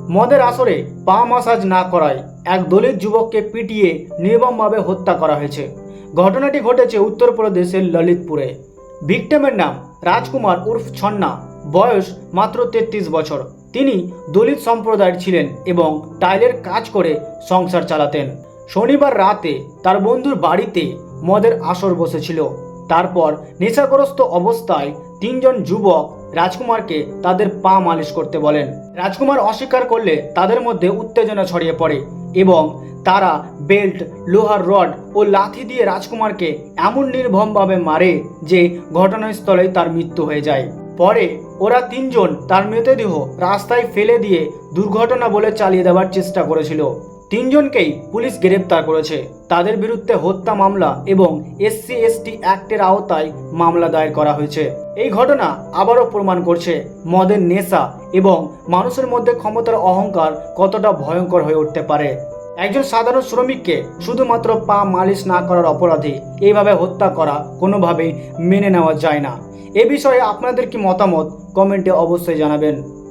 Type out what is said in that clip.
মদের আসরে পা মাসাজ না করায় এক দলিত যুবককে পিটিয়ে নির্মমভাবে হত্যা করা হয়েছে। ঘটনাটি ঘটেছে উত্তরপ্রদেশের ললিতপুরে। ভিকটিমের নাম রাজকুমার উর্ফ ছন্না, বয়স মাত্র 33 বছর। তিনি দলিত সম্প্রদায়ের ছিলেন এবং টাইলের কাজ করে সংসার চালাতেন। শনিবার রাতে তার বন্ধুর বাড়িতে মদের আসর বসেছিল। তারপর নেশাগ্রস্ত অবস্থায় তিনজন যুবক রাজকুমারকে তাদের পা মালিশ করতে বলেন। রাজকুমার অস্বীকার করলে তাদের মধ্যে উত্তেজনা ছড়িয়ে পড়ে এবং তারা বেল্ট, লোহার রড ও লাথি দিয়ে রাজকুমারকে এমন নির্মমভাবে মারে যে ঘটনাস্থলেই তার মৃত্যু হয়ে যায়। পরে ওরা তিনজন তার মৃতদেহ রাস্তায় ফেলে দিয়ে দুর্ঘটনা বলে চালিয়ে দেওয়ার চেষ্টা করেছিল। তিনজনকেই পুলিশ গ্রেপ্তার করেছে। তাদের বিরুদ্ধে হত্যা মামলা এবং SC/ST অ্যাক্টের আওতায় মামলা দায়ের করা হয়েছে। এই ঘটনা আবারও প্রমাণ করছে মদের নেশা এবং মানুষের মধ্যে ক্ষমতার অহংকার কতটা ভয়ঙ্কর হয়ে উঠতে পারে। একজন সাধারণ শ্রমিককে শুধুমাত্র পা মালিশ না করার অপরাধে এইভাবে হত্যা করা কোনোভাবেই মেনে নেওয়া যায় না। এ বিষয়ে আপনাদের কি মতামত কমেন্টে অবশ্যই জানাবেন।